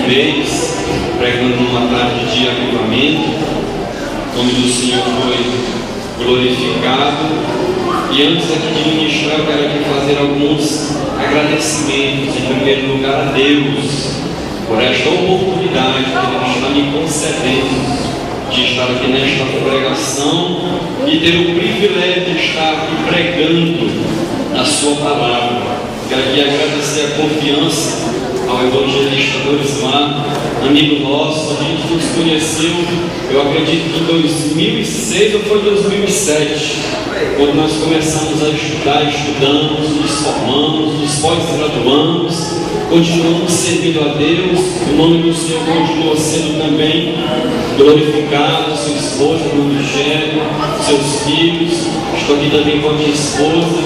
mês, pregando numa tarde de avivamento. O nome do Senhor foi glorificado. E antes aqui de ministrar, eu quero aqui fazer alguns agradecimentos. Em primeiro lugar, a Deus por esta oportunidade que Ele está me concedendo de estar aqui nesta pregação e ter o privilégio de estar aqui pregando a sua palavra. Quero aqui agradecer a confiança ao evangelista Dorismar, amigo nosso. A gente nos conheceu, eu acredito que em 2006 ou foi 2007, quando nós começamos a estudar, estudamos, nos formamos, nos pós-graduamos, continuamos servindo a Deus. O nome do Senhor continua sendo também glorificado. Sua esposa, irmão Michele, seus filhos. Estou aqui também com a minha esposa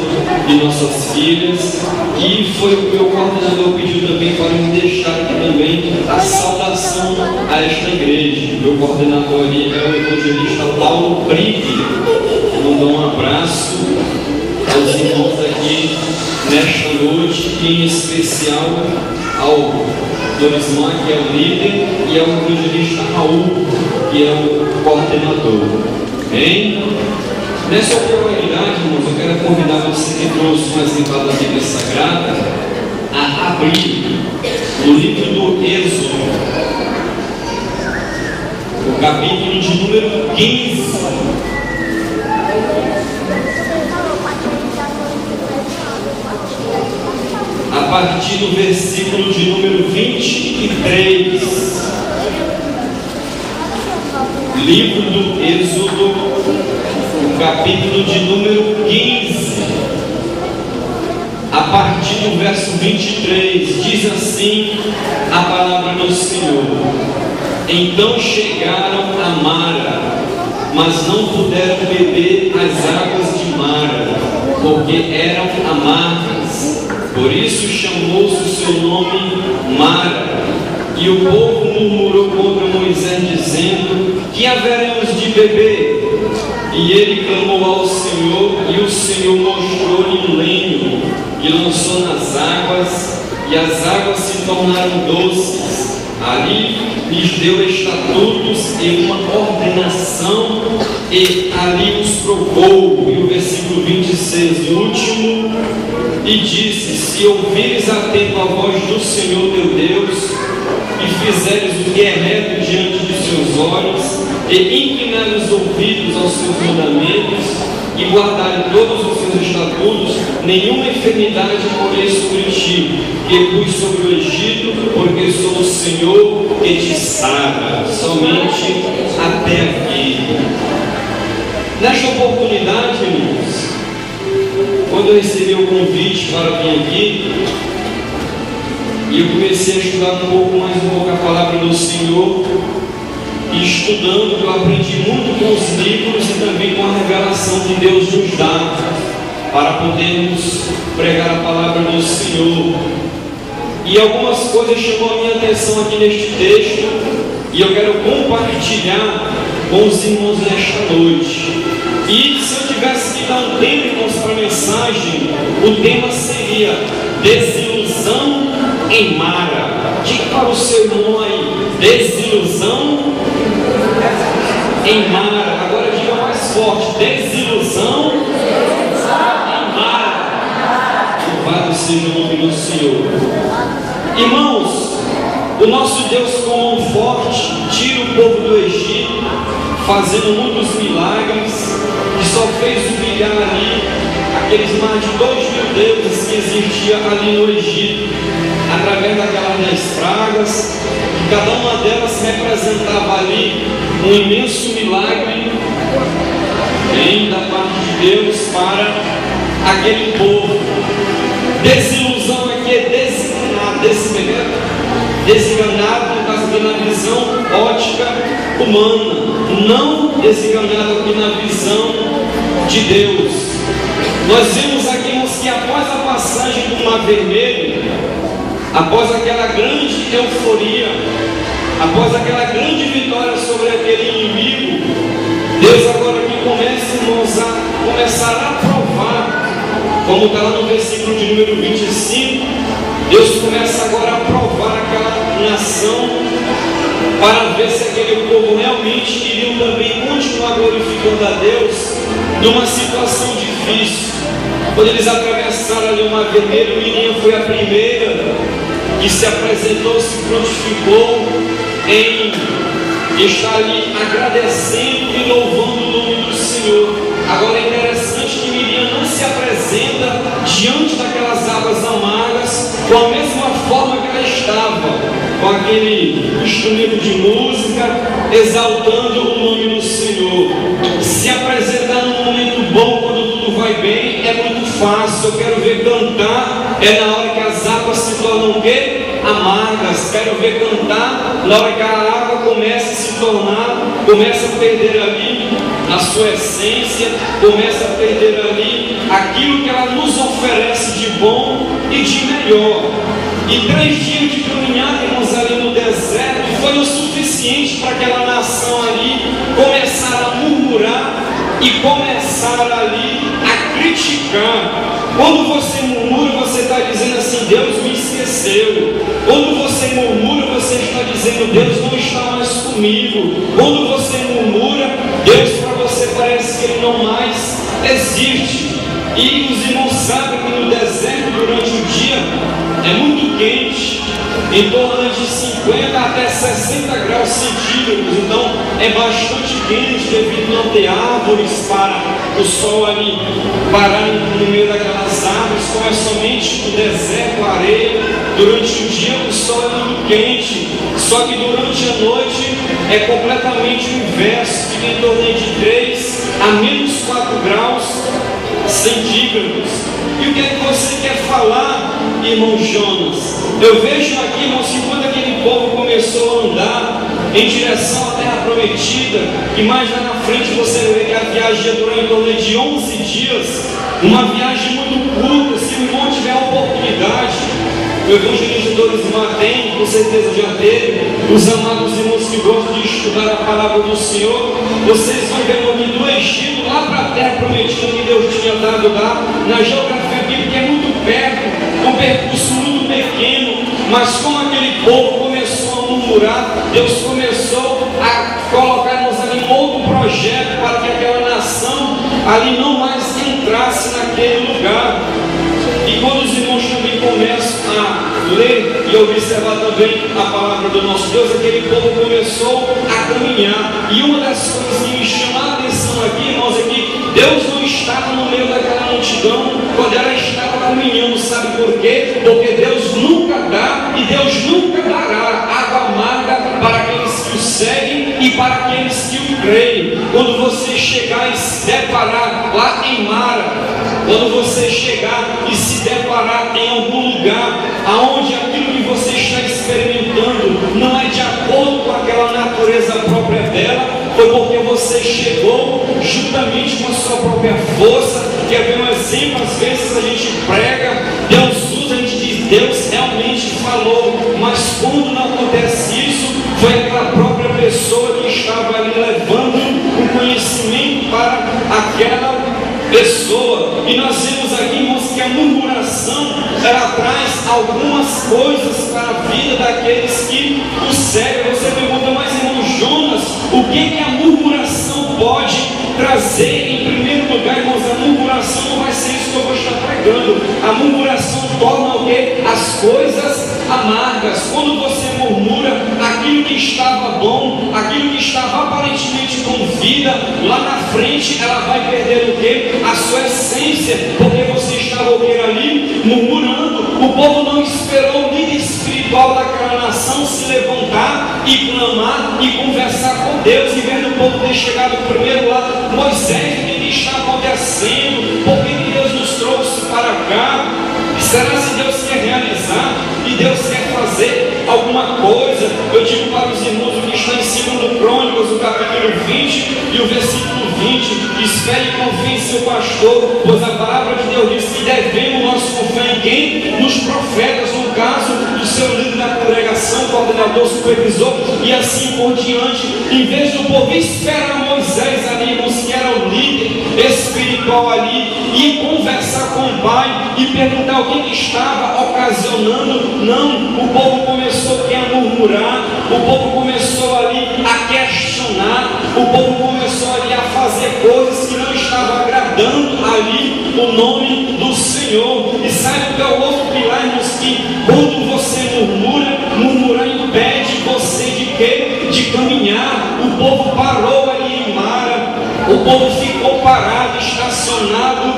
e nossas filhas. E foi o meu coordenador pediu também para me deixar aqui também a saudação a esta igreja. Meu coordenador ali é o evangelista Paulo Brigue. Mandou um abraço aos irmãos aqui nesta noite, e em especial ao Dorismar, que é o líder, e ao evangelista Raul, que é o coordenador. Bem, nessa oportunidade, irmãos, eu quero convidar você que trouxe uma exemplar da Bíblia Sagrada a abrir o livro do Êxodo, o capítulo de número 15. A partir do versículo de número 23, livro do Êxodo, o capítulo de número 15, a partir do verso 23, diz assim a palavra do Senhor: Então chegaram a Mara, mas não puderam beber as águas de Mara, porque eram amargas. Por isso chamou-se o seu nome Mara. E o povo murmurou contra Moisés, dizendo: Que haveremos de beber? E ele clamou ao Senhor, e o Senhor mostrou-lhe um lenho, e lançou nas águas, e as águas se tornaram doces. Ali lhes deu estatutos e uma ordenação, e ali os provou. E o versículo 26, o último, e disse: Se ouvires atento a voz do Senhor teu Deus, e fizeres o que é reto diante de seus olhos, e inclinares os ouvidos aos seus mandamentos, e guardares todos os seus estatutos, nenhuma enfermidade porei sobre ti, que pus sobre o Egito, porque sou o Senhor que te sara. Somente até aqui. Nesta oportunidade, irmãos, quando eu recebi o convite para vir aqui, e eu comecei a estudar um pouco a palavra do Senhor, e estudando, eu aprendi muito com os livros e também com a revelação que Deus nos dá para podermos pregar a palavra do Senhor. E algumas coisas chamam a minha atenção aqui neste texto, e eu quero compartilhar com os irmãos nesta noite. E se eu tivesse que dar um tema, irmãos, para a mensagem, o tema seria desilusão em Mara. Diga para o seu irmão aí: desilusão em Mara. Agora diga mais forte: desilusão em Mara. Louvado seja o nome do Senhor. Irmãos, o nosso Deus com mão forte tira o povo do Egito, fazendo muitos milagres, que só fez humilhar ali aqueles mais de 2.000 deuses que existiam ali no Egito, através daquelas 10 pragas, que cada uma delas representava ali um imenso milagre, vem da parte de Deus para aquele povo. Desilusão aqui é desenganado, no caso aqui na visão ótica humana, não desenganado aqui na visão de Deus. Nós vimos aqui, irmãos, que após a passagem do Mar Vermelho, após aquela grande euforia, após aquela grande vitória sobre aquele inimigo, Deus agora aqui começa, irmãos, a começar a provar, como está lá no versículo de número 25, Deus começa agora a provar aquela nação, para ver se aquele povo realmente iriam também continuar glorificando a Deus numa situação difícil. Quando eles atravessaram ali o Mar Vermelho, Miriam foi a primeira que se apresentou, se prontificou em estar ali agradecendo e louvando o nome do Senhor. Agora é interessante que Miriam não se apresenta diante daquelas águas amargas com a mesma forma que ela estava, com aquele instrumento de música, exaltando o nome do Senhor. Se apresentar num momento bom, quando tudo vai bem, é muito fácil. Eu quero ver cantar, é na hora que as águas se tornam o quê? Amargas. Quero ver cantar na hora que a água começa a se tornar, começa a perder ali a sua essência, começa a perder ali aquilo que ela nos oferece de bom e de melhor. E 3 dias de caminhada, irmãos, ali no deserto, foi o suficiente para aquela nação ali começar a murmurar e começar ali a criticar. Quando você murmura, você está dizendo assim: Deus me esqueceu. Quando você murmura, você está dizendo: Deus não está mais comigo. Quando você murmura, Deus para você parece que Ele não mais existe. E os irmãos sabem que no deserto, durante o dia, é muito quente, em torno de 50 até 60 graus centígrados. Então é bastante quente, devido a não ter árvores para o sol ali parar no meio daquelas árvores. Como é somente o deserto, a areia, durante o dia o sol é muito quente. Só que durante a noite é completamente o inverso, fica em torno de 3 a menos 4 graus centígrados. E o que é que você quer falar, irmão Jonas? Eu vejo aqui, irmãos, que quando aquele povo começou a andar em direção à terra prometida, e mais lá na frente você vê que a viagem ia durar em torno de 11 dias, uma viagem muito curta. Se o irmão tiver a oportunidade, o evangelista Doris Martins, com certeza já teve, os amados irmãos que gostam de estudar a palavra do Senhor, vocês vão ver o nome do Egito, lá para a terra prometida que Deus tinha dado lá, na geografia bíblica é muito perto, um percurso muito pequeno, mas como aquele povo começou a murmurar, Deus começou a colocar-nos ali um outro projeto para que aquela nação ali não mais entrasse naquele lugar. E quando os irmãos também começam a ler e observar também a palavra do nosso Deus, aquele povo começou a caminhar. E uma das coisas que me chama a atenção aqui, irmãos, é que Deus não estava no meio daquela multidão quando ela estava caminhando. Sabe por quê? Porque Deus nunca dá e Deus nunca dará água amarga para aqueles que o seguem e para aqueles que o creem. Quando você chegar e se deparar lá em Mara, quando você chegar e se deparar em algum lugar aonde aquilo que você está experimentando não é de acordo com aquela natureza própria dela, foi porque você chegou juntamente com a sua própria força. Quer ver um exemplo? Às vezes a gente prega, Deus usa, a gente diz: Deus realmente falou, mas quando não acontece isso, foi aquela própria pessoa que estava ali levando o conhecimento para aquela pessoa. E nós vemos aqui, irmãos, que a murmuração, ela traz algumas coisas para a vida daqueles que o seguem. Você pergunta: mas irmão Jonas, o que a murmuração pode trazer? Em primeiro lugar, irmãos, a murmuração não vai ser isso que eu vou estar pregando. A murmuração torna o quê? As coisas amargas. Quando você murmura, aquilo que estava bom, aquilo que estava aparentemente com vida, lá na frente ela vai perder o quê? A sua essência, porque você estava ali murmurando. O povo não esperou o líder espiritual daquela nação se levantar e clamar e conversar com Deus. E vendo o povo ter chegado primeiro lá: Moisés, o que está acontecendo? Por que Deus nos trouxe para cá? Será que Deus quer realizar e Deus quer fazer alguma coisa? Eu digo para os irmãos o que está em 2 Crônicas, o capítulo 20 e o versículo 20: espere e confie em seu pastor, pois a palavra de Deus diz que devemos nós confiar em quem? Nos profetas, no caso do seu líder da congregação, coordenador, supervisor e assim por diante. Em vez do povo esperar Moisés ali, irmãos, que era o líder espiritual ali, e conversar com o pai e perguntar o que estava ocasionando, não, o povo começou a murmurar murmurar, o povo começou ali a questionar, o povo começou ali a fazer coisas que não estavam agradando ali o nome do Senhor. E sabe o que é o outro pilar, irmãos? Que quando você murmurar impede você de quê? De caminhar. O povo parou ali em Mara, o povo ficou parado, estacionado,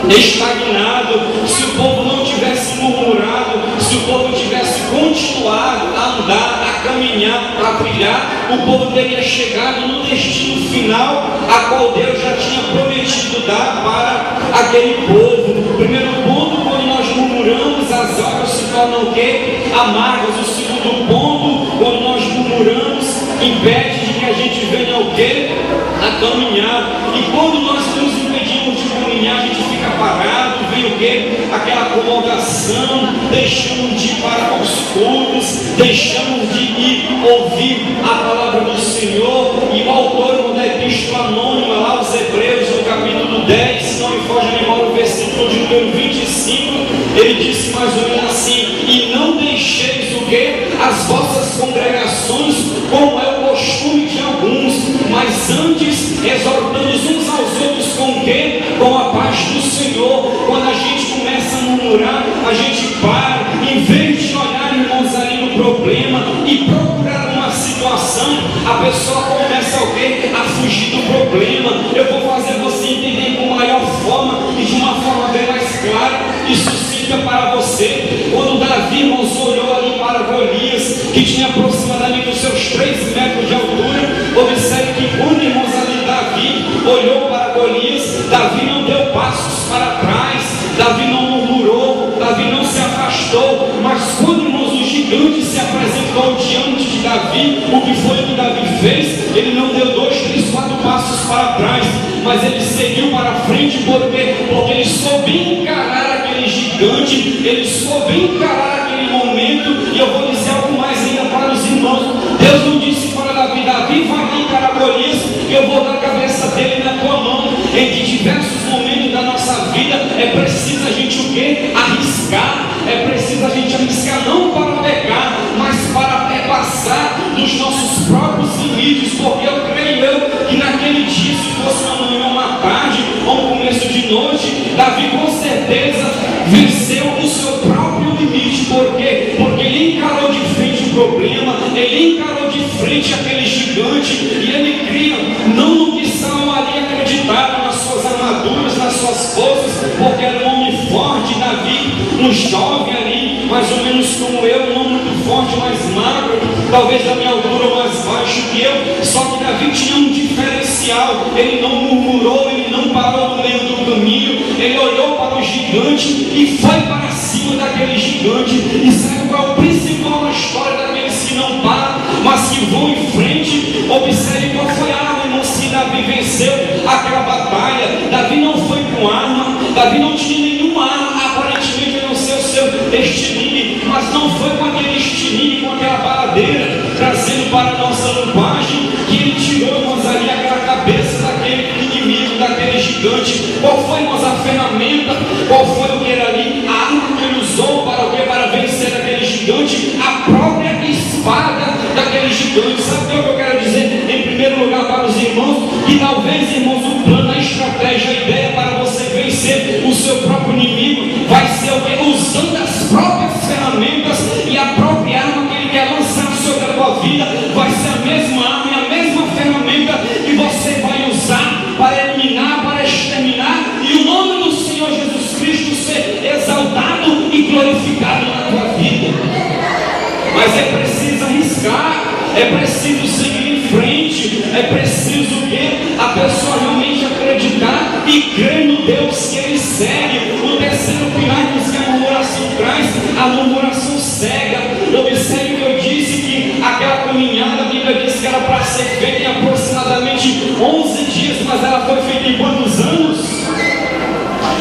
estagnado. Se o povo não tivesse murmurado, se o povo tivesse continuado a andar, a caminhar, a brilhar, o povo teria chegado no destino final a qual Deus já tinha prometido dar para aquele povo. Primeiro ponto, quando nós murmuramos, as águas se tornam o quê? Amargas. O segundo ponto, quando nós murmuramos, impede de que a gente venha o quê? A caminhar. E quando nós nos impedimos de caminhar, a gente fica parado, vem o quê? Aquela acomodação, deixamos de ir para os cultos, deixamos de ir ouvir a palavra do Senhor. E o autor da epístola anônima, lá aos Hebreus, no capítulo 10, se não me foge a memória, o versículo de número 25, ele disse mais ou menos assim: e não deixeis o quê? As vossas congregações, como é o costume de alguns, mas antes exortando uns aos outros com o quê? Com a paz do Senhor. Quando a gente começa a murmurar, a gente para, em vez de olhar, irmãos, ali no problema e procurar uma situação, a pessoa começa o quê? A fugir do problema. Eu vou fazer você entender com maior forma e de uma forma bem mais clara e sucinta para você. Quando Davi, irmãos, olhou ali para Golias, que tinha aproximadamente os seus 3 metros de altura, observe que quando, irmãos, ali Davi olhou para Golias, Davi não deu passos para trás, Davi não murmurou, Davi não se afastou. Mas quando, irmãos, o gigante se apresentou diante de Davi, o que foi que Davi fez? Ele não deu 2, 3, 4 passos para trás, mas ele seguiu para frente. Por quê? Porque ele soube encarar aquele gigante, ele soube encarar aquele momento. E eu vou dizer algo mais ainda para os irmãos: Deus não disse para Davi: Davi, vai encarar Golias, que eu vou dar a cabeça dele na tua mão. Em diversos momentos da nossa vida é preciso a gente o quê? Arriscar. É preciso a gente arriscar, não para pecar, mas para passar dos nossos próprios limites. Porque eu creio que naquele dia, se fosse uma manhã, uma tarde ou um começo de noite, Davi com certeza venceu o seu próprio limite. Por quê? Porque ele encarou de frente o problema, ele encarou de frente aquele gigante, e ele cria, não no que estavam ali acreditados, nas suas armaduras, nas suas forças, porque era um homem forte. Davi, um jovem ali, mais ou menos como eu, não muito forte, mais magro, talvez da minha altura ou mais baixo que eu. Só que Davi tinha um diferencial: ele não murmurou, ele não parou no meio do caminho, ele olhou para o gigante e foi para cima daquele gigante. E sabe qual é o principal na história daqueles que não param, mas que vão em frente? Observe qual foi a arma, irmão, se Davi venceu aquela batalha. Davi não foi com arma, Davi não tinha nenhuma arma, aparentemente a não ser o seu estilingue, mas não foi com aquele estilingue, com aquela baladeira, trazendo para a nossa linguagem, que ele tirou, irmãos, ali aquela cabeça daquele inimigo, daquele gigante. Qual foi, irmãos, a ferramenta? Qual foi o que era ali? A arma que ele usou para o que? Para vencer aquele gigante? A própria espada daquele gigante. Sabe o que eu quero dizer? Em primeiro lugar, para os irmãos, que talvez, irmãos, o plano, a estratégia, a ideia para você vencer o seu próprio inimigo vai ser o que? Usando as próprias ferramentas, e a própria arma que ele quer lançar sobre a tua vida vai ser a mesma arma e a mesma ferramenta que você vai usar para eliminar, para exterminar, e o nome do Senhor Jesus Cristo ser exaltado e glorificado na tua vida. Mas é preciso arriscar, é preciso seguir em frente, é preciso que a pessoa realmente acreditar e crer no Deus que ele segue. O terceiro pilar que a murmuração traz, a murmuração cega. Observe que eu disse que aquela caminhada, a Bíblia diz que era para ser feita em aproximadamente 11 dias, mas ela foi feita em quantos anos?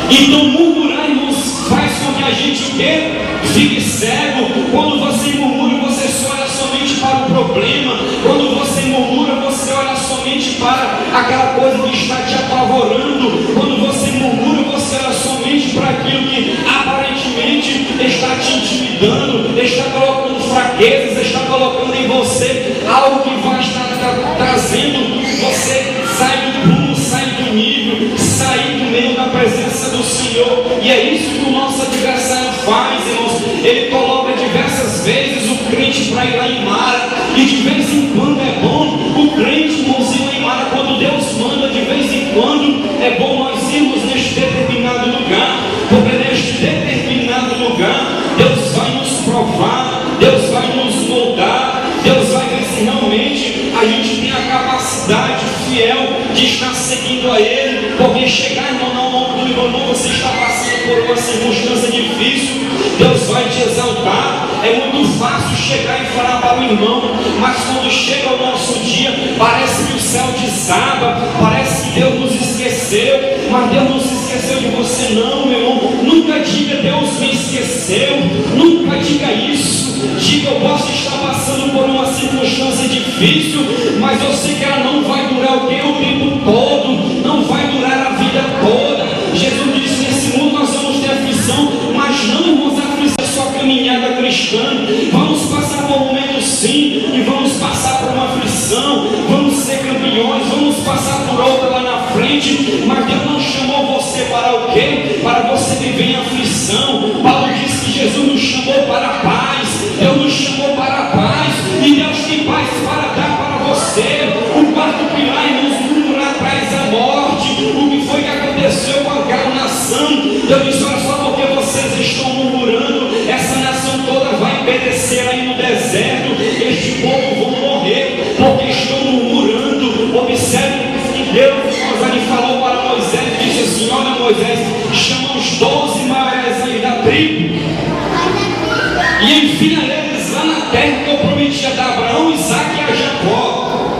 Então murmurar, irmãos, faz com que a gente o quê? Fique cego. Quando você murmura, você só olha somente para o problema. Quando você murmura, você olha somente para aquela coisa que está te apavorando. Quando você murmura, você olha somente para aquilo que aparentemente está te intimidando, está colocando fraquezas, está colocando em em você algo que vai estar trazendo você sair do prumo, sair do nível, sair do meio da presença do Senhor. E é isso que o nosso adversário faz, irmãos. Ele coloca diversas vezes o crente para ir lá em Mara, e de vez em quando é bom o crente, irmãozinho, lá em Mara, quando Deus manda, de vez em quando é bom nós irmos neste determinado lugar, porque neste determinado lugar Deus vai nos provar, Deus vai nos moldar, Deus vai ver se realmente a gente tem a capacidade fiel de estar seguindo a Ele. Porque chegar, irmão, não, não, você está passando por uma circunstância difícil, Deus vai te exaltar. É muito fácil chegar e falar para o irmão, mas quando chega o nosso dia, parece que o céu desaba, parece que Deus nos esqueceu. Mas Deus não se esqueceu de você não, meu irmão. Nunca diga Deus me esqueceu, nunca diga isso. Diga, eu posso estar passando por uma circunstância difícil, mas eu sei que ela não vai durar o tempo todo, não vai durar a vida toda. Jesus disse, nesse mundo nós vamos ter aflição, mas não vamos aflição sua caminhada cristã. Vamos passar por momentos sim, e vamos passar por uma aflição, vamos ser campeões, vamos passar por outra lá na frente, mas Deus não chamou você para o quê? Para você viver em aflição. Paulo disse que Jesus nos chamou para a paz, Deus nos chamou para a paz, e Deus tem paz para dar para você. O quarto pilar, irmãos, lá atrás a morte, o que foi que aconteceu com aquela nação? Deus disse, olha só, porque vocês estão murmurando, essa nação toda vai perecer aí no deserto, este povo vão morrer, porque estão murmurando. Observe que Deus ele falou para Moisés, disse assim, olha Moisés, chama os 12 maiores aí da tribo, e enfia eles lá na terra que eu prometi a dar a Abraão, Isaque e a Jacó,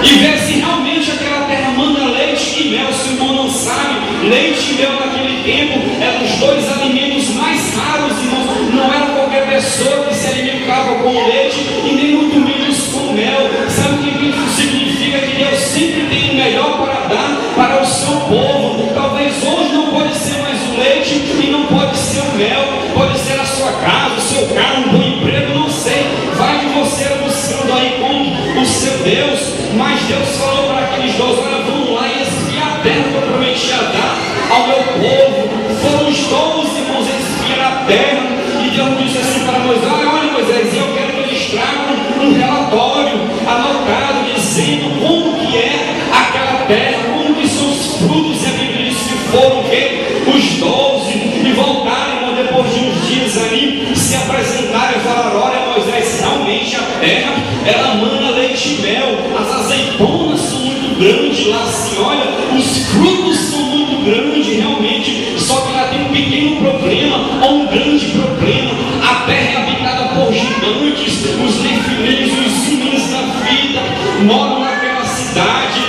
e vê se realmente aquela terra manda leite e mel. Se o irmão não sabe, leite e mel naquele tempo eram os dois alimentos mais raros, irmãos. Não era qualquer pessoa que se alimentava com leite e nem muito menos com mel. Sabe o que isso significa? Que Deus sempre tem o melhor para dar para o seu povo. Talvez hoje não pode ser mais o leite e não pode ser o mel, pode ser a sua casa, o seu carro, um bom emprego, não sei. Vai de você buscando aí com o seu Deus. Mas Deus falou para aqueles 12, olha, vamos lá e espiar a terra que eu prometi a dar ao meu povo. Foram os 12, irmãos, espiar a terra, e Deus disse assim para Moisés, olha Moisés, eu quero que eles tragam um relatório anotado, dizendo como que é aquela terra, como que são os frutos, e a Bíblia diz que foram o quê? Os 12, e voltaram, irmão, depois de uns dias ali, se apresentaram e falaram, olha Moisés, realmente a terra, ela mana leite e mel, as azeitonas são muito grandes lá, assim, olha, os frutos são muito grandes realmente, só que ela tem um pequeno problema, ou um grande problema. A terra é habitada por gigantes, os nefilins, os zumbis da vida moram naquela cidade.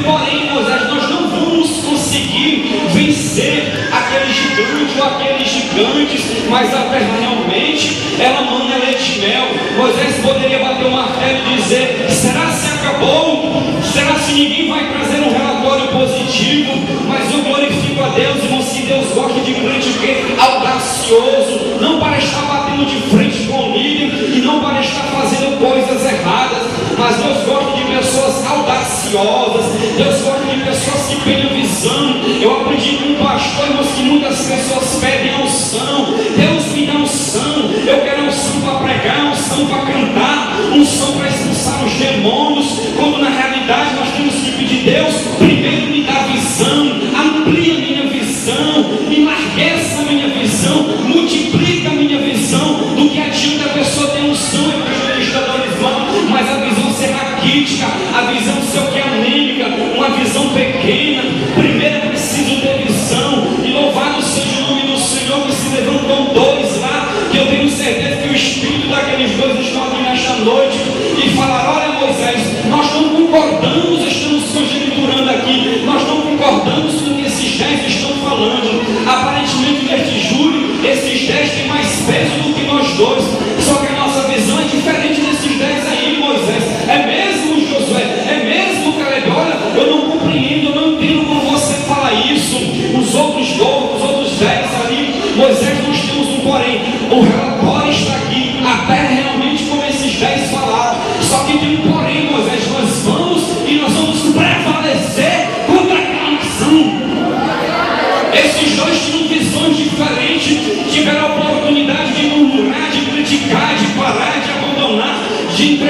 Porém, Moisés, nós não vamos conseguir vencer aquele gigante ou aqueles gigantes, mas a terra realmente, ela manda leite e mel. Moisés poderia bater o martelo e dizer, será se acabou? Será se ninguém vai trazer um relatório positivo? Mas eu glorifico a Deus, irmão, se Deus gosta de crente que audacioso, não para estar batendo de frente com o líder, e não para estar fazendo coisas erradas, mas Deus gosta de pessoas audaciosas, Deus gosta de pessoas que têm visão. Eu aprendi com um pastor, irmãos, que muitas pessoas pedem unção. Deus me dá unção, eu quero unção para pregar, unção para cantar, unção para expulsar os demônios, quando na realidade nós temos que pedir, Deus, primeiro me dá visão, amplia minha visão, enlargueça minha visão, multiplica minha visão. Do que adianta a pessoa ter unção, evangelista Dorival, mas a visão ser raquítica, a visão ser o que é anêmica, uma visão pequena. Primeiro é preciso ter visão, e louvado seja o nome do Senhor, que se levantam dois lá, que eu tenho certeza que o espírito daqueles dois estão aqui nesta noite, e falaram, olha Moisés, nós não concordamos, estamos conjecturando aqui, nós não concordamos com o que esses 10 estão falando. Aparentemente neste júri, esses 10 têm mais peso do que nós dois, só que a nossa visão é diferente desses 10 aí, Moisés. É mesmo, Josué? É mesmo, Caleb? Olha, eu não compreendo, eu não entendo.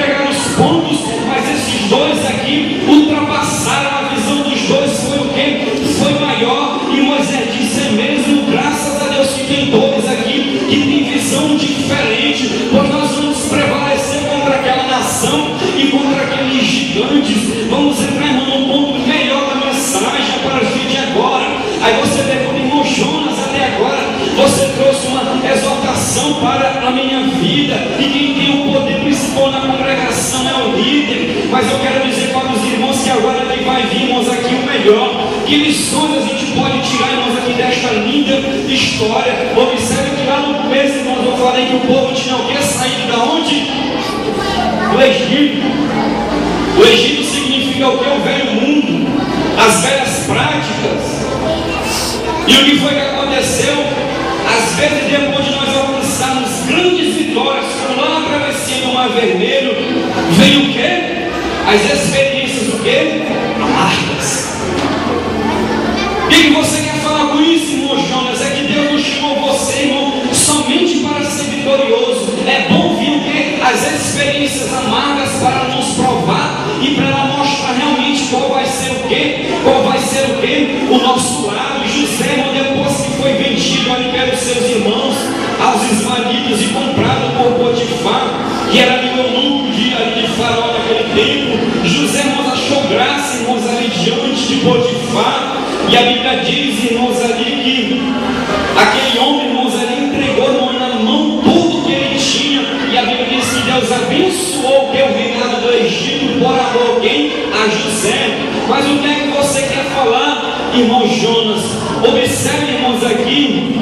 pegaram os pontos, mas esses dois aqui ultrapassaram. A visão dos dois foi o quê? Foi maior. E Moisés disse: é mesmo, graças a Deus que tem dois aqui que tem visão diferente, pois nós vamos prevalecer contra aquela nação e contra aqueles gigantes. Vamos entrar, irmão, num ponto melhor da mensagem para a gente agora. Aí você pergunta: irmão Jonas, até agora você trouxe uma exaltação para a minha vida, e quem tem o poder principal na congregação é o líder. Mas eu quero dizer para os irmãos que agora que vai vir, irmãos, aqui o melhor. Que lições a gente pode tirar, irmãos, aqui desta linda história? Observe que lá no começo, irmãos, eu falei que o povo tinha o que? Saído da onde? Do Egito. O Egito significa o que? O velho mundo, as velhas práticas. E o que foi que aconteceu? Às vezes, depois de nós alcançarmos grandes vitórias, como lá na travessia do Mar Vermelho, vem o quê? As experiências o quê? Amargas. O que você quer falar com isso, irmão Jonas? É que Deus não chamou você, irmão, somente para ser vitorioso. É bom vir o quê? As experiências amargas para nos provar e para mostrar realmente qual vai ser o quê? Qual vai ser o quê? O nosso lado. José, irmão, depois que foi vendido ali pelos seus irmãos, aos ismaelitas, e comprado por Potifar, que era ali o eunuco de Faraó naquele tempo, José, irmãos, achou graça, irmãos, ali diante de Potifar. E a Bíblia diz, irmãos, ali que aquele homem, irmãos, ali entregou, irmão, na mão tudo que ele tinha. E a Bíblia diz que Deus abençoou o reinado do Egito por amor quem? A José. Mas o que é que você quer falar, irmão Jonas? Observe, irmãos, aqui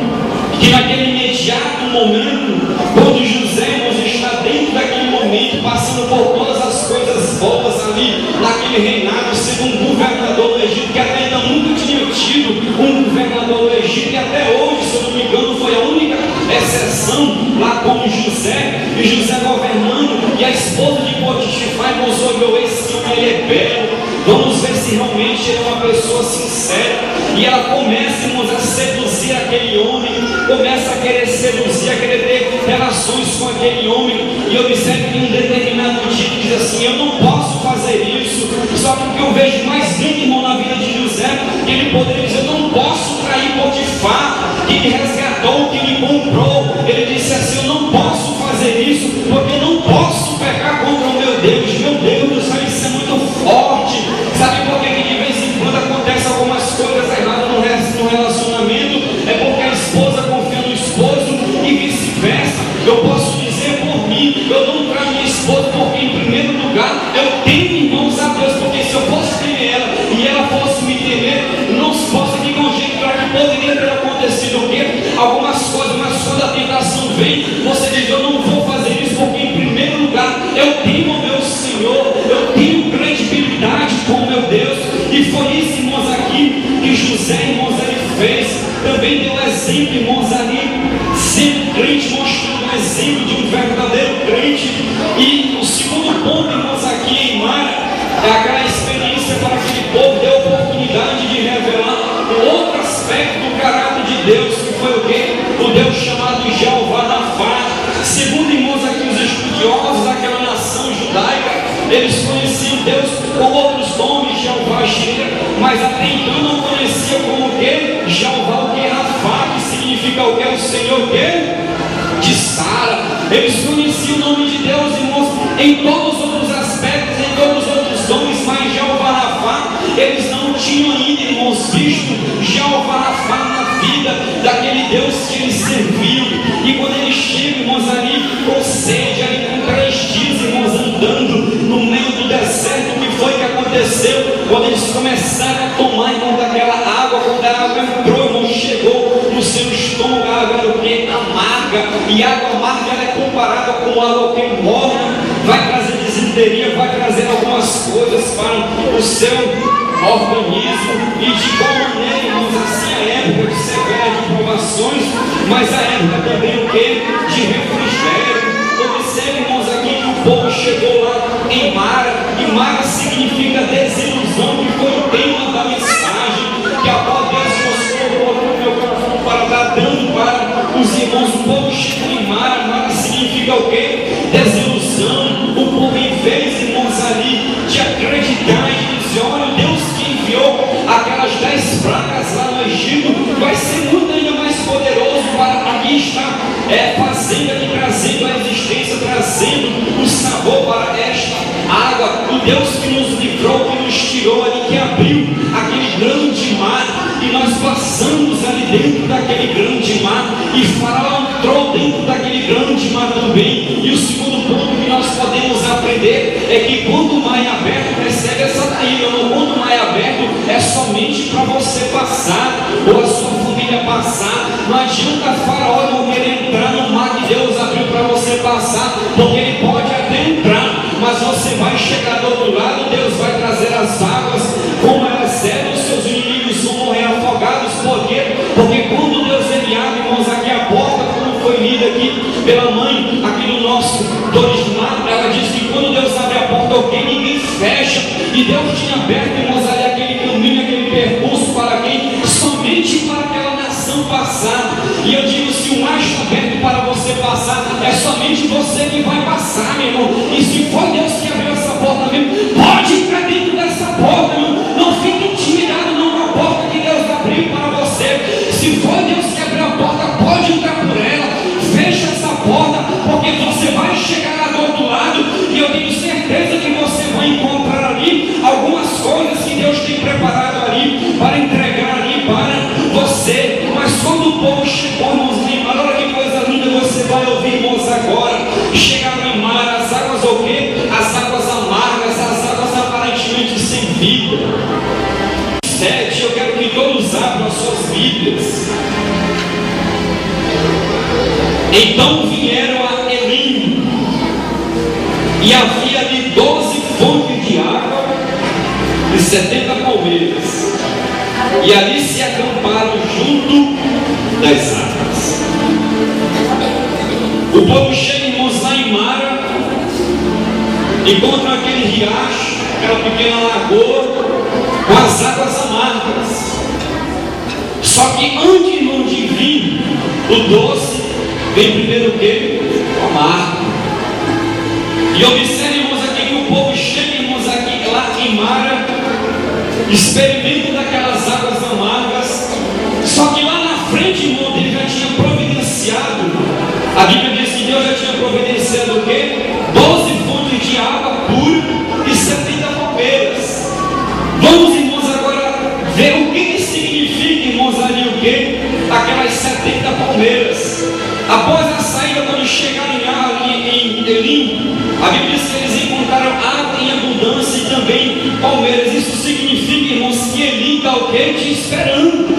que naquele imediato momento, quando José, irmãos, está dentro daquele momento, passando por todas as coisas boas ali naquele reinado, sendo um governador do Egito, que até então nunca tinha tido um governador do Egito, e até hoje, se eu não me engano, foi a única exceção lá com José, e José governando, e a esposa de Potifar, irmãos, olhou: esse homem, ele é belo, vamos ver se realmente ele é uma pessoa sincera. E ela começa, irmãos, a seduzir aquele homem, começa a querer seduzir, a querer ter relações com aquele homem. E observe que em um determinado dia ele diz assim: eu não posso fazer isso. Só que o que eu vejo mais lindo, irmão, na vida de José, que ele poderia dizer: eu não posso trair Potifar, que me resgatou, que me comprou. Ele disse assim: eu não posso fazer isso, porque eu não posso pecar contra o meu Deus. Meu Deus do céu, isso é muito forte. Sabe por que de vez em quando acontece algumas coisas erradas no relacionamento? É porque a esposa confia no esposo e vice-versa. Eu posso dizer por mim: eu não trago minha esposa porque, em primeiro lugar, eu tenho, irmãos, a Deus. Porque se eu fosse temer ela e ela fosse me temer, não se possa me conjecturar que poderia ter acontecido o quê? Algumas coisas, mas quando a tentação vem, você diz: eu não vou fazer isso porque, em primeiro lugar, eu tenho o meu Senhor, eu tenho credibilidade com o meu Deus. E foi isso, irmãos, aqui que José, irmãos, ele fez. Também deu exemplo, irmãos, ali, sendo crente, mostrando o exemplo de um verdadeiro crente. E o segundo ponto, irmãos, aqui em Mara, é aquela experiência para aquele povo, deu oportunidade de revelar um outro aspecto do caráter de Deus, que foi o quê? O Deus chamado Jeová Rafá. Segundo, irmãos, aqui os estudiosos daquela nação judaica, eles conheciam Deus com outros nomes, Jeová Jireh, mas até então não conheciam como o quê? Jeová, o que? Rafá, que significa o que? O Senhor o quê? De Sara. Eles conheciam o nome de Deus, irmãos, em todos os outros aspectos, em todos os outros nomes, mas Jeová Rafá, eles não tinham ainda, irmãos, visto Jeová Rafá na vida daquele Deus que eles serviam. E quando eles chegam, irmãos, ali com sede, ali com 3 dias, irmãos, andando no meio do deserto, o que foi que aconteceu? Quando eles começaram a tomar, irmão, daquela água, quando a água entrou, irmão, chegou no seu estômago, a água era o quê? Amarga. E água amarga, ela é comparada com água que morna, vai trazer desinteria, vai trazer algumas coisas para o seu organismo. E de igual maneira, irmãos, assim a época de severas de provações, mas a época também o quê? De refrigério. Observe, irmãos, aqui que o povo chegou lá em Mara, e Mara significa desilusão, que foi o tema da mensagem, que a qual Deus mostrou no meu coração para dar dando para os irmãos. O povo chegou em Mara. Mara significa o quê? Desilusão. O povo água, o Deus que nos livrou, que nos tirou ali, que abriu aquele grande mar, e nós passamos ali dentro daquele grande mar, e Faraó entrou dentro daquele grande mar também. E o segundo ponto que nós podemos aprender é que quando o mar é aberto, percebe essa daí, quando o mar é aberto, é somente para você passar, ou a sua família passar. Não adianta Faraó não querer entrar no mar que Deus abriu para você passar, porque ele pode até entrar, mas você vai chegar do outro lado. Deus vai trazer as águas como elas eram, os seus inimigos vão morrer afogados. Por quê? Porque quando Deus ele abre, irmãos, aqui a porta, como foi lida aqui pela mãe, aqui no nosso Dores do Mar, ela diz que quando Deus abre a porta, ok, ninguém fecha. E Deus tinha aberto, irmãos, ali aquele caminho, aquele percurso para quem? Somente para aquela nação passar. E eu digo, se o mar está aberto para você passar, é somente você que vai passar, meu irmão. E se for Deus que abriu essa porta mesmo, pode entrar dentro dessa porta, meu irmão. Não fique intimidado não com a porta que Deus abriu para você. Se for Deus que abriu a porta, pode entrar por ela. Fecha essa porta, porque você vai chegar lá do outro lado, e eu tenho certeza que você vai encontrar ali algumas coisas que Deus tem preparado ali, para entregar ali para você. Mas quando o povo chegou, irmãos, olha que coisa linda você vai ouvir, irmãos, agora. Chegaram em mar, as águas o quê? As águas amargas, as águas aparentemente sem vida. 7, eu quero que todos abram as suas Bíblias. Então vieram a Elim, e havia ali 12 fontes de água e 70 palmeiras, e ali se acamparam junto das águas. O povo chega, irmãos, lá em Mara, encontra aquele riacho, aquela pequena lagoa, com as águas amargas. Só que antes, irmão, de vir o doce, vem primeiro o quê? O amargo. E observe, irmãos, aqui que o povo chega, irmãos, aqui lá em Mara, experimenta daquelas águas amargas. Só que lá na frente, irmão, Deus já tinha providenciado. A Bíblia diz que Deus já tinha providenciado o quê? 12 fontes de água pura e 70 palmeiras. Vamos, irmãos, agora ver o que significa, irmãos, ali o quê? Aquelas 70 palmeiras. Após a saída, quando chegaram em Elim, a Bíblia diz que eles encontraram água em abundância e também palmeiras. Isso significa, irmãos, que Elim está o quê? Te esperando.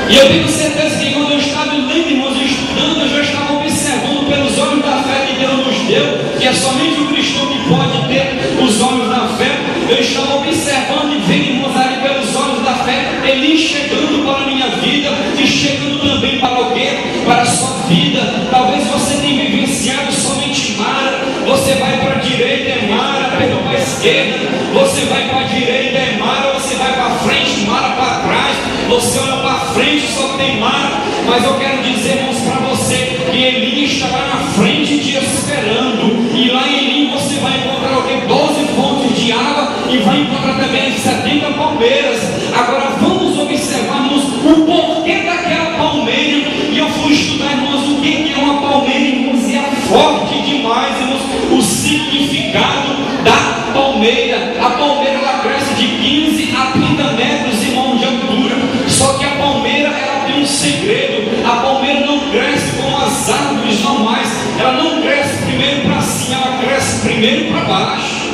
E eu tenho certeza que quando eu estava lendo, irmãos, e estudando, eu já estava observando pelos olhos da fé que Deus nos deu, que é somente o cristão que pode ter os olhos da fé. Eu estava observando e vendo, irmãos, ali pelos olhos da fé, Elim chegando para a minha vida e chegando também para o quê? Para a sua vida. Talvez você tenha vivenciado somente Mara. Você vai para a direita, é Mara, perdão, para a esquerda. Você vai para a direita, é Mara. Você vai para frente, Mara para trás. Você olha para frente, só tem Mara. Mas eu quero dizer, irmãos, para você que Elim está lá na frente te esperando. E lá em Elim você vai encontrar o quê? 12 fontes de água e vai encontrar também 70 palmeiras. Agora vamos observarmos o porquê daquela palmeira. E eu fui estudar, irmãos, o que é uma palmeira, irmãos, e é forte demais, irmãos, o significado da palmeira. A palmeira ela cresce de 15 a 30 metros, irmão, de altura. Só que a palmeira ela tem um segredo. A palmeira não cresce como as árvores normais. Ela não cresce primeiro para cima, ela cresce primeiro para baixo.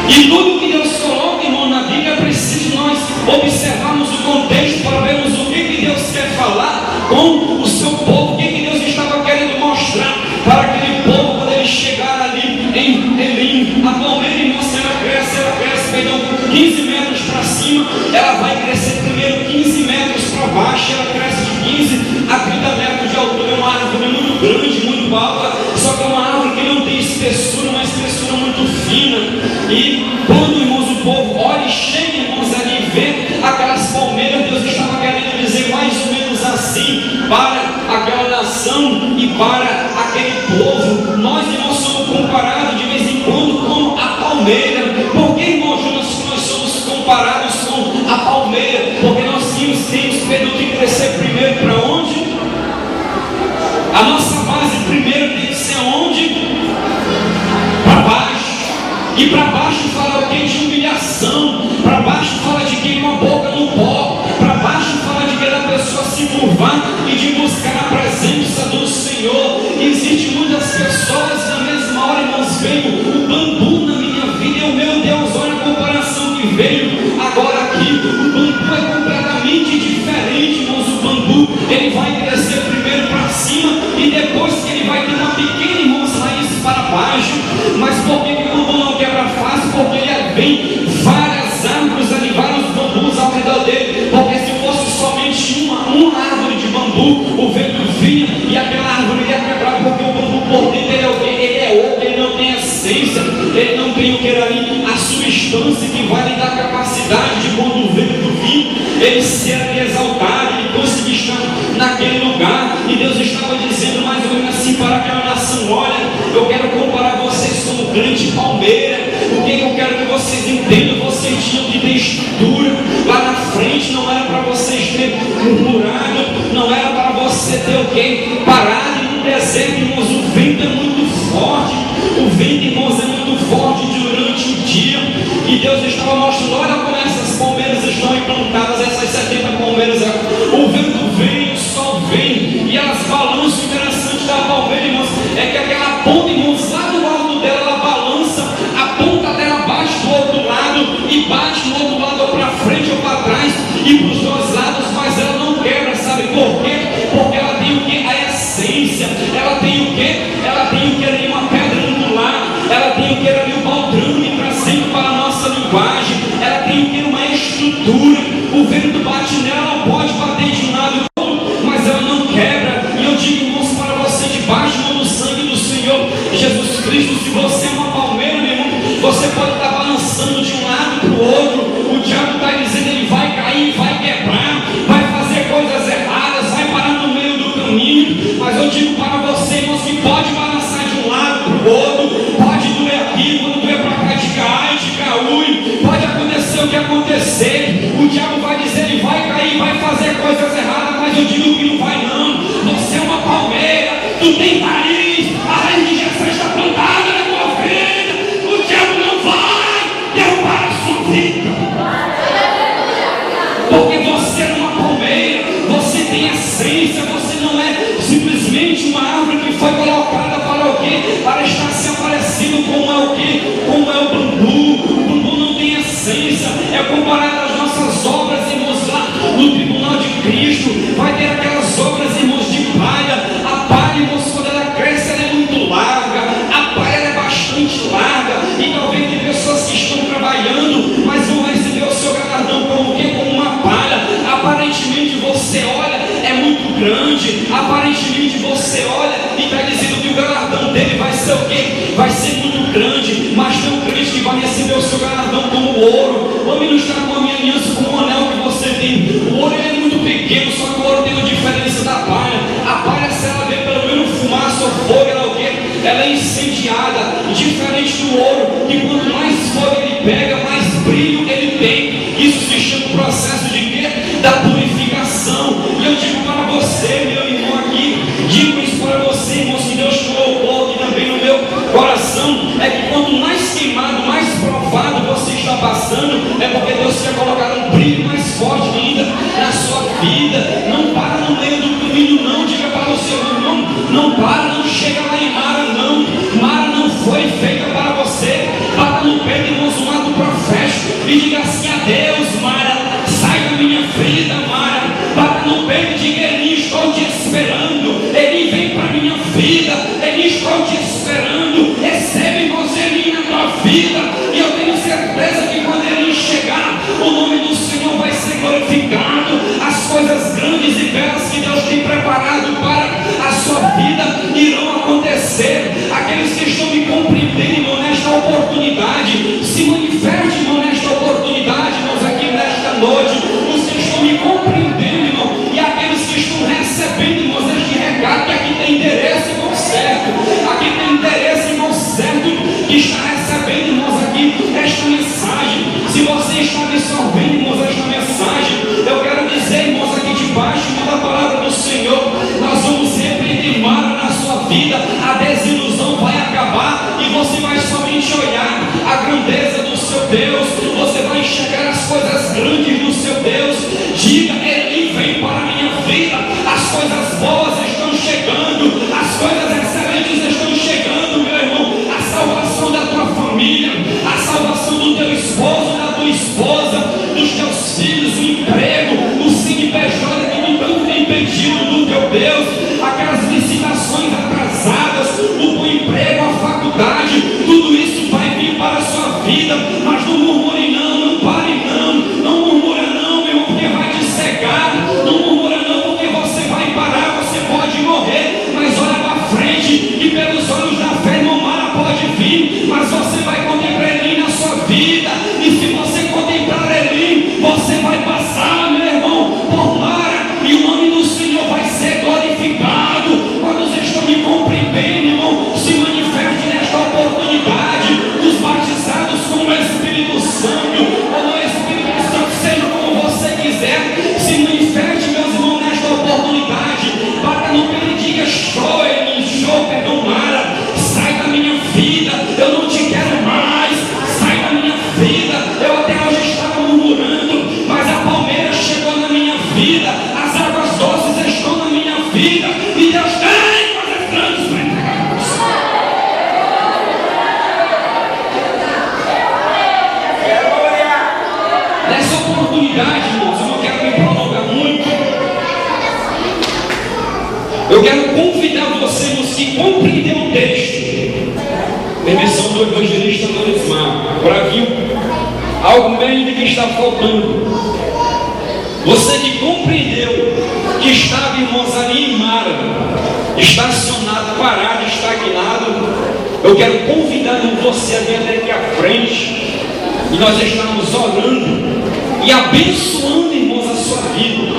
E tudo que Deus coloca, irmão, na Bíblia, é preciso nós observarmos o contexto para vermos o que Deus quer falar com o seu povo, o que Deus estava querendo mostrar para aquele povo quando ele chegar ali em Elim. A palmeira, irmão, se ela cresce, perdão, 15 metros para cima, ela vai crescer primeiro 15 metros para baixo, ela cresce de 15 a 30 metros de altura. É uma árvore muito grande, muito alta, só que é uma árvore que não tem espessura, uma espessura muito fina. E quando, irmãos, o povo olha e chega, irmãos, ali e vê aquelas palmeiras, Deus estava querendo dizer mais ou menos assim para aquela nação e para aquele povo. Nós, irmãos, somos comparados de vez em quando com a palmeira. Por que, irmãos, nós somos comparados com a palmeira? Porque nós temos medo de crescer primeiro para onde? A nossa base primeiro tem que ser onde? E para baixo fala alguém de humilhação, para baixo fala de queimar a boca no pó, para baixo fala de ver a pessoa se curvar e de buscar a presença do Senhor. Existem muitas pessoas na mesma hora, irmãos, veio o bambu na minha vida, e o meu Deus, olha a comparação que veio agora aqui. O bambu é completamente diferente, irmãos. O bambu, ele vai crescer primeiro para cima e depois que ele vai ter uma pequena, irmãos, raiz para baixo. Mas por que o bambu não quebra fácil? Porque ele vem várias árvores ali, vários bambus ao redor dele. Porque se fosse somente uma árvore de bambu, o vento vinha e aquela árvore ia quebrar, porque o bambu por dentro ele é o quê? Ele é oco, ele não tem essência, ele não tem o que era ali, a substância que vai lhe dar capacidade de, quando o vento vir, ele ser exaltado, ele conseguir estar naquele lugar. E Deus estava dizendo mais ou menos assim para aquela nação: olha, eu quero comparar vocês como grande palmeira. O que eu quero que vocês entendam? Vocês tinham que ter estrutura lá na frente, não era para vocês ter murmurado, não era para você ter o que? Parado no deserto, irmãos. O vento é muito forte, o vento, irmãos, é muito forte durante o dia. E Deus estava mostrando: olha como essas palmeiras estão implantadas, essas 70 palmeiras. O vento vem, o sol vem, e elas balançam. O interessante da palmeira, irmãos, é que aquela ponta, irmãos, lá do alto dela, ela balança, a ponta dela bate do outro lado e bate do outro lado, ou para frente ou para trás, e para os dois lados, mas ela não quebra. Sabe por quê? Porque ela tem o que? A essência. Ela tem o que? Ela tem o que ali, uma pedra angular. Ela tem o que ali, o baldrame, trazendo para a nossa linguagem. Ela tem o que? Uma estrutura. O vento bate nela, não pode bater de um lado e do outro, mas ela não quebra. E eu digo, irmãos, para você, debaixo do sangue do Senhor Jesus Cristo, se você é uma palmeira, meu irmão, você pode estar balançando de um lado para o outro. O diabo está dizendo: ele vai cair, vai quebrar, vai fazer coisas erradas, vai parar no meio do caminho. Mas eu digo para você, irmãos, que pode balançar de um lado para o outro, pode doer aqui, quando doer para cá, de cá, de caúi, pode acontecer o que acontecer. O diabo vai dizer: ele vai cair, vai fazer coisas erradas, mas eu digo que não vai não. Você é uma palmeira, tu tem raiz, a raiz de Jesus está plantada na tua vida. O diabo não vai derrubar a sua vida, porque você é uma palmeira, você tem essência, você não é simplesmente uma árvore que foi colocada para o quê? Para estar se aparecendo como é o quê? Como é o bambu. O bambu não tem essência. É comparado às nossas obras, irmãos, lá no tribunal de Cristo. Vai ter aquelas obras, irmãos, de palha. A palha, irmãos, quando ela cresce, ela é muito larga. A palha ela é bastante larga. E talvez tem pessoas que estão trabalhando, mas vão receber o seu galardão como o quê? Como uma palha. Aparentemente você olha, é muito grande. Aparentemente você olha e está dizendo que o galardão dele vai ser o quê? Vai ser muito grande. Mas tem um crente que vai receber o seu galardão como ouro. Vou ministrar com a minha aliança, com o anel que você tem. O ouro ele é muito pequeno, só que o ouro tem uma diferença da palha. A palha, se ela vê pelo menos fumaça ou fogo, ela é o quê? Ela é incendiada. Diferente do ouro, que quanto mais fogo ele pega, mais brilho ele tem. Isso se chama o processo de quê? Da purificação. E eu digo para você, meu irmão aqui, digo isso para você, irmãos, que Deus colocou aqui também no meu coração, é que quanto mais queimado, mais provado você está passando, é porque Deus quer colocar um brilho mais forte ainda na sua vida. Não para no meio do caminho não. Diga para o seu irmão: não para, não chega lá em Mara não. Mara não foi feita para você. Bata no pé, irmãos, um ato profético e diga assim: adeus, Mara, sai da minha vida, Mara. Bata no pé e diga: Eli, estou te esperando. Eli, vem para minha vida. Eli, estou te esperando. Recebe, irmãos, Eli na tua vida. E eu tenho certeza que quando Eli chegar, o nome do Senhor vai ser glorificado. As coisas grandes e belas que Deus tem preparado para a sua vida irão acontecer. Aqueles que estão me compreendendo, irmão, nesta oportunidade, se manifeste, irmão, nesta oportunidade, irmãos, aqui nesta noite. Os que estão me compreendendo, irmão, e aqueles que estão recebendo, irmãos, este recado, que aqui tem endereço, irmão, certo. Aqui tem endereço, irmão, certo, que está recebendo, irmãos, aqui esta mensagem. Se você está absorvendo, irmãos, esta mensagem, eu quero dizer, irmãos, aqui debaixo da palavra do Senhor, nós vamos repreender Mara na sua vida. A desilusão vai acabar e você vai somente olhar a compreender o texto, permissão do evangelista Dorismar, para que algo meio que está faltando. Você que compreendeu que estava, irmãos, ali em Mara, estacionado, parado, estagnado, eu quero convidar você a vir até aqui à frente e nós estamos orando e abençoando, irmãos, a sua vida.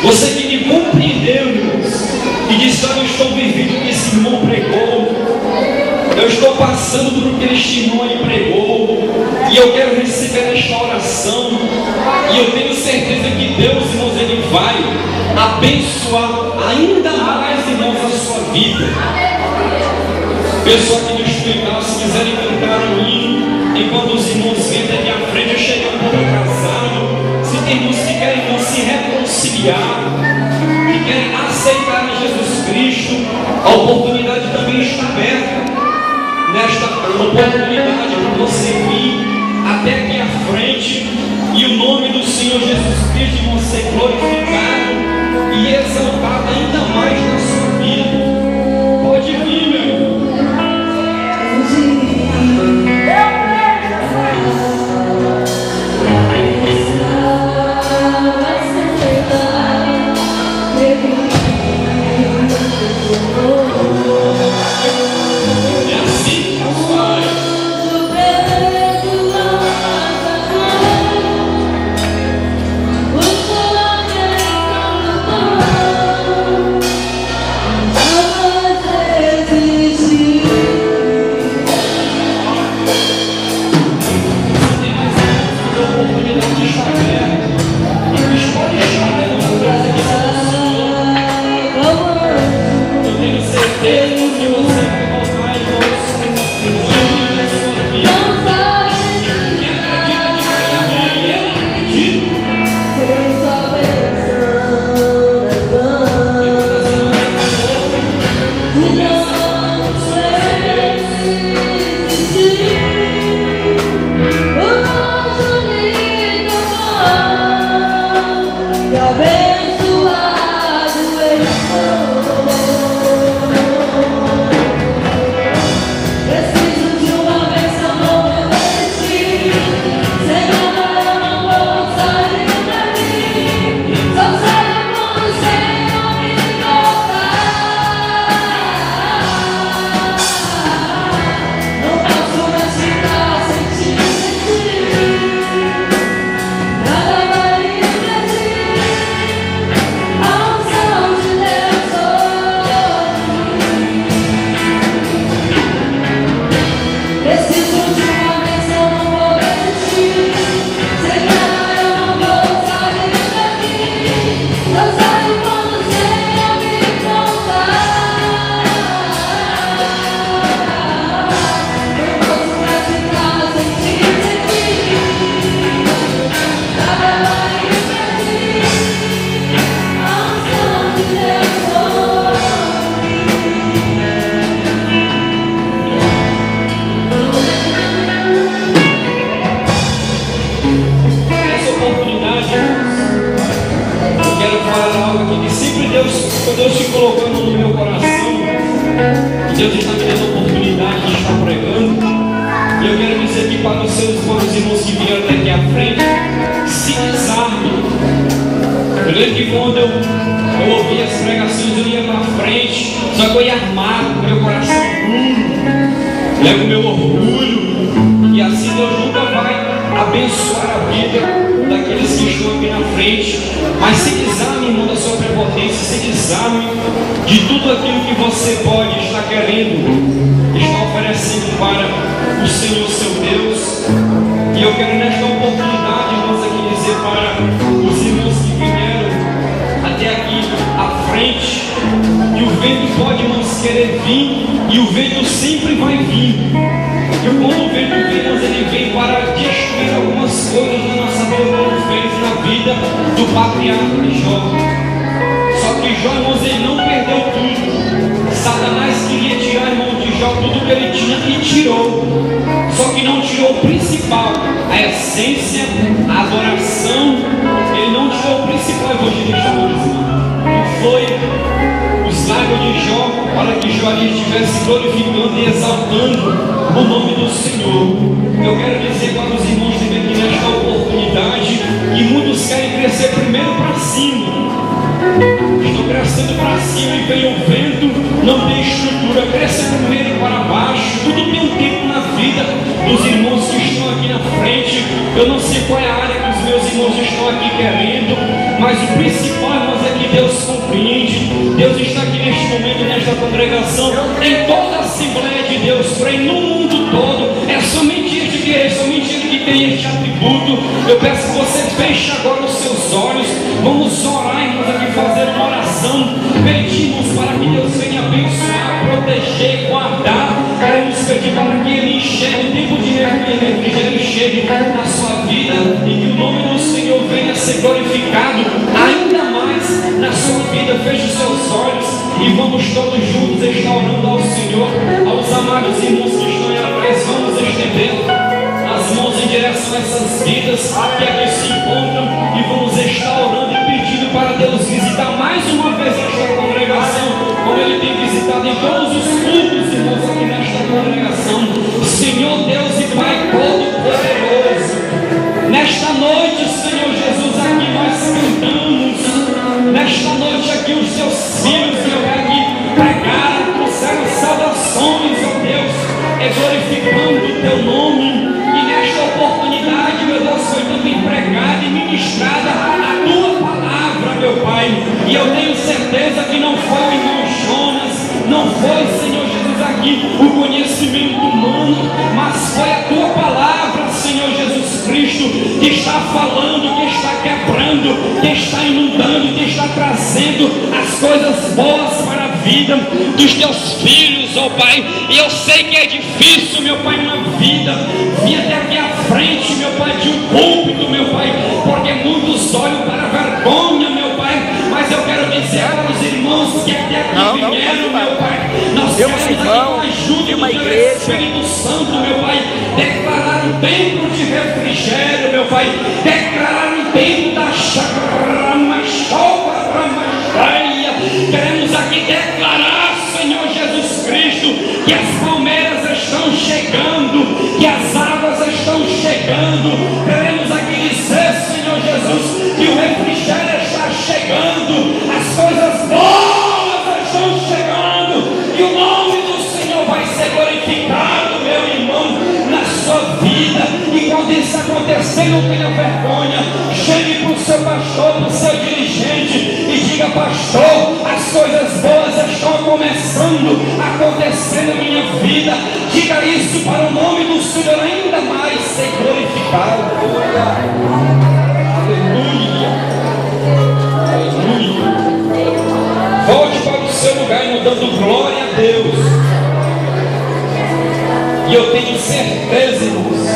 Você que me compreendeu, irmãos, e disse: olha, eu estou vivendo o que esse irmão pregou, eu estou passando por o que este irmão aí pregou, e eu quero receber esta oração, e eu tenho certeza que Deus, irmãos, Ele vai abençoar ainda mais, irmãos, a sua vida. Pessoal aqui do hospital, se quiserem cantar um hino, enquanto os irmãos vêm aqui à frente, eu cheguei um pouco atrasado. Se tem irmãos que querem, irmãos, se reconciliar, que querem aceitar a Jesus Cristo, a oportunidade também está aberta. Nesta oportunidade para você vir até aqui à frente e o nome do Senhor Jesus Cristo, irmão, ser glorificado e exaltado ainda mais na sua vida. Pode vir, meu irmão. Deus te colocando no meu coração, Deus está me dando a oportunidade de estar pregando, e eu quero dizer aqui para os seus irmãos que vieram daqui à frente, se desarmem. Eu lembro que quando eu ouvia as pregações, eu ia para frente, só que eu ia armado com meu coração, levo meu orgulho, e assim Deus nunca vai abençoar a vida daqueles que estão aqui na frente. Mas se desarme, irmão, da sua prepotência, se desarme de tudo aquilo que você pode estar querendo, estar oferecendo para o Senhor seu Deus. E eu quero nesta oportunidade, irmãos, aqui dizer para os irmãos que vieram até aqui à frente, que o vento pode, irmãos, querer vir, e o vento sempre vai vir. E quando o vento vem, irmãos, ele vem para destruir algumas coisas na nossa vida, como fez na vida do patriarca de Jó. Só que Jó, irmãos, ele não perdeu tudo. Satanás queria tirar, irmão, de Jó tudo que ele tinha e tirou. Só que não tirou o principal, a essência, a adoração. Ele não tirou o principal, evangelista, que foi os lábios de Jó para que Joarim estivesse glorificando e exaltando o nome do Senhor. Eu quero dizer para os irmãos também que nesta oportunidade, que muitos querem crescer primeiro para cima. Estou crescendo para cima e vem o vento, não tem estrutura, cresce primeiro para baixo. Tudo tem um tempo na vida dos irmãos que estão aqui na frente. Eu não sei qual é a área que os meus irmãos estão aqui querendo, mas o principal, irmãos, é que Deus compreende. Deus está aqui neste momento, nesta congregação, em toda a Assembleia de Deus, porém no mundo todo. É somente Ele que é, somente Ele que tem este atributo. Eu peço que você feche agora os seus olhos. Vamos orar, irmãos, aqui fazer uma oração. Pedimos para que Deus venha abençoar, proteger, guardar. Queremos pedir para que Ele enxergue o tempo de refrigério, chegue na sua vida e que o nome do Senhor venha ser glorificado ainda mais na sua vida. Feche os seus olhos e vamos todos juntos estar orando ao Senhor. Aos amados irmãos que estão aí atrás, vamos estender as mãos em direção a essas vidas que aqui se encontram e vamos estar orando e pedindo para Deus visitar mais uma vez esta congregação, como Ele tem visitado em todos os cultos, irmãos, aqui nesta congregação. Senhor Deus e Pai Todo-Poderoso, nesta noite, Senhor Jesus, aqui nós cantamos. Nesta noite aqui os teus filhos, meu Pai, que pregaram, trouxeram saudações, ó Deus, glorificando o teu nome. E nesta oportunidade, meu Deus, foi também pregada e ministrada a tua palavra, meu Pai. E eu tenho certeza que não foi o irmão Jonas, não foi, Senhor Jesus, aqui o conhecimento humano, mas foi a tua palavra, Senhor Jesus Cristo, que está falando, que está quebrando, que está inundando, que está trazendo as coisas boas para a vida dos teus filhos, ó Pai. E eu sei que é difícil, meu Pai, na vida vir até aqui à frente, meu Pai, de um púlpito, meu Pai, porque muitos olham para a vergonha, meu Pai. Mas eu quero dizer para os irmãos que até aqui vieram, meu Pai, nós queremos aqui com a ajuda do teu Espírito Santo, meu Pai, declarar um tempo de refrigério, meu Pai, declarar um tempo da queremos aqui declarar, Senhor Jesus Cristo, que as palmeiras estão chegando, que as águas estão chegando. Queremos aqui dizer, Senhor Jesus, que o refrigério está chegando, as coisas boas estão chegando, e o nome do Senhor vai ser glorificado, meu irmão, na sua vida. E quando isso acontecer, não tenha vergonha, chegue para o seu pastor, para o seu dirigente e diga: pastor, as coisas boas estão começando a acontecer na minha vida. Diga isso para o nome do Senhor ainda mais ser glorificado. Aleluia, aleluia. Volte para o seu lugar e dando glória a Deus. E eu tenho certeza, irmãos,